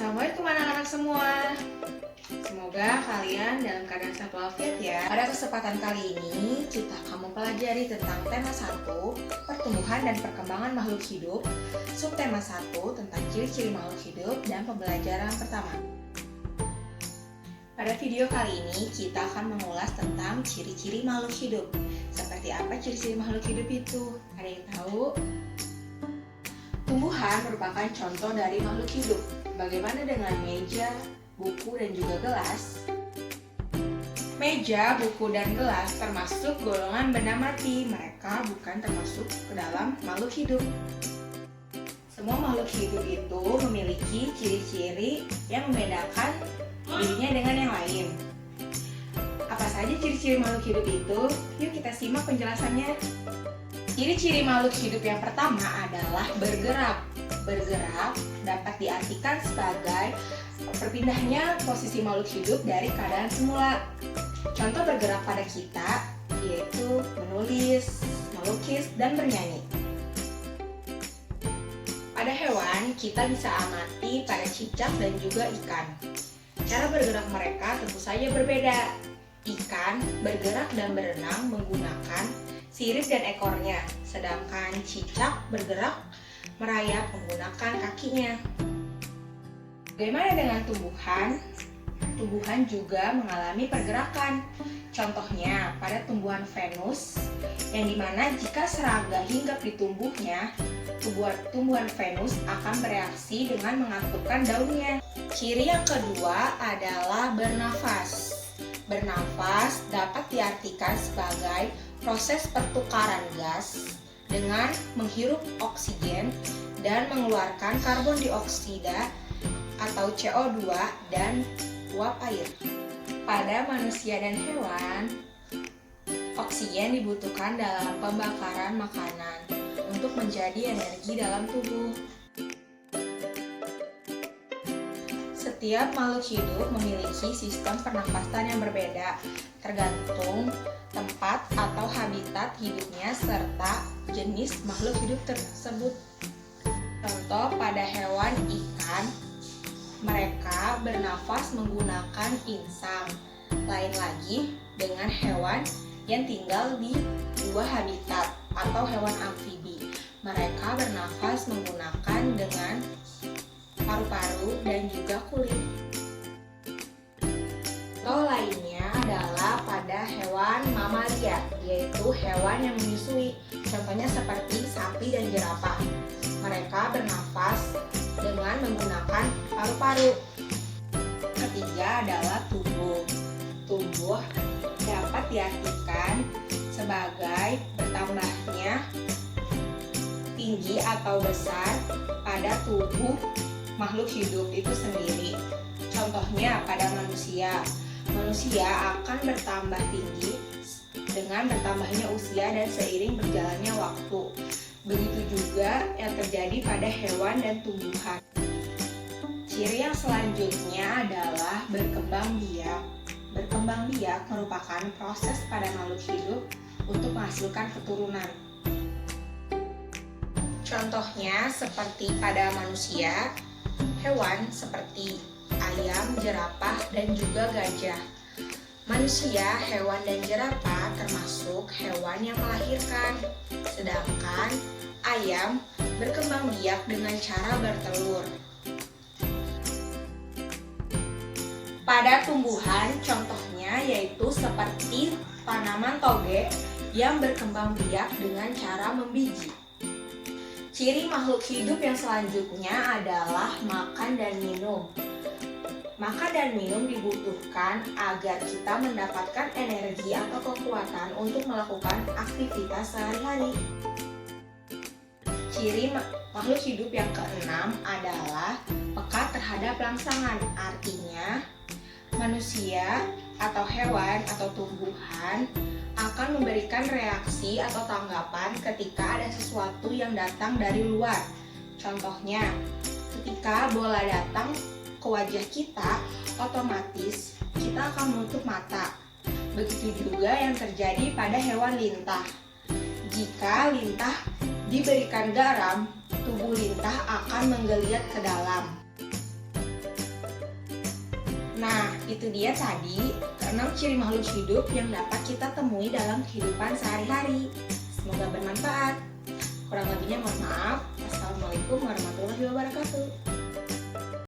Assalamualaikum anak-anak semua. Semoga kalian dalam keadaan sehat walafiat ya. Pada kesempatan kali ini kita akan mempelajari tentang tema 1, pertumbuhan dan perkembangan makhluk hidup, subtema 1 tentang ciri-ciri makhluk hidup, dan pembelajaran pertama. Pada video kali ini kita akan mengulas tentang ciri-ciri makhluk hidup. Seperti apa ciri-ciri makhluk hidup itu? Ada yang tahu? Tumbuhan merupakan contoh dari makhluk hidup. Bagaimana dengan meja, buku, dan juga gelas? Meja, buku, dan gelas termasuk golongan benda mati. Mereka bukan termasuk ke dalam makhluk hidup. Semua makhluk hidup itu memiliki ciri-ciri yang membedakan dirinya dengan yang lain. Apa saja ciri-ciri makhluk hidup itu? Yuk kita simak penjelasannya. Ciri-ciri makhluk hidup yang pertama adalah bergerak. Bergerak dapat diartikan sebagai berpindahnya posisi makhluk hidup dari keadaan semula. Contoh bergerak pada kita yaitu menulis, melukis, dan bernyanyi. Pada hewan, kita bisa amati pada cicak dan juga ikan. Cara bergerak mereka tentu saja berbeda. Ikan bergerak dan berenang menggunakan sirip dan ekornya, sedangkan cicak bergerak merayap menggunakan kakinya. Bagaimana dengan tumbuhan? Tumbuhan juga mengalami pergerakan. Contohnya pada tumbuhan Venus, yang dimana jika serangga hinggap di tumbuhnya, tumbuhan Venus akan bereaksi dengan mengaktifkan daunnya. Ciri yang kedua adalah bernafas. Bernafas dapat diartikan sebagai proses pertukaran gas dengan menghirup oksigen dan mengeluarkan karbon dioksida atau CO2 dan uap air. Pada manusia dan hewan, oksigen dibutuhkan dalam pembakaran makanan untuk menjadi energi dalam tubuh. Setiap makhluk hidup memiliki sistem pernafasan yang berbeda, tergantung tempat atau habitat hidupnya serta jenis makhluk hidup tersebut. Contoh pada hewan ikan, mereka bernafas menggunakan insang. Lain lagi dengan hewan yang tinggal di dua habitat atau hewan amfibi. Mereka bernafas menggunakan dengan paru-paru dan juga kulit. Contoh lainnya adalah pada hewan mamalia, yaitu hewan yang menyusui. Contohnya seperti sapi dan jerapah. Mereka bernafas dengan menggunakan paru-paru. Ketiga adalah tubuh. Tubuh dapat diartikan sebagai bertambahnya tinggi atau besar pada tubuh makhluk hidup itu sendiri. Contohnya pada manusia. Manusia akan bertambah tinggi dengan bertambahnya usia dan seiring berjalannya waktu. Begitu juga yang terjadi pada hewan dan tumbuhan. Ciri yang selanjutnya adalah berkembang biak. Berkembang biak merupakan proses pada makhluk hidup untuk menghasilkan keturunan. Contohnya seperti pada manusia, hewan seperti ayam, jerapah, dan juga gajah. Manusia, hewan, dan jerapah termasuk hewan yang melahirkan. Sedangkan ayam berkembang biak dengan cara bertelur. Pada tumbuhan, contohnya yaitu seperti tanaman toge yang berkembang biak dengan cara membiji. Ciri makhluk hidup yang selanjutnya adalah makan dan minum. Makan dan minum dibutuhkan agar kita mendapatkan energi atau kekuatan untuk melakukan aktivitas sehari-hari. Ciri makhluk hidup yang keenam adalah peka terhadap rangsangan. Artinya, manusia atau hewan atau tumbuhan akan memberikan reaksi atau tanggapan ketika ada sesuatu yang datang dari luar. Contohnya, ketika bola datang ke wajah kita, otomatis kita akan menutup mata. Begitu juga yang terjadi pada hewan lintah. Jika lintah diberikan garam, tubuh lintah akan menggeliat ke dalam. Nah, itu dia tadi 6 ciri makhluk hidup yang dapat kita temui dalam kehidupan sehari-hari. Semoga bermanfaat. Kurang lebihnya mohon maaf. Assalamualaikum warahmatullahi wabarakatuh.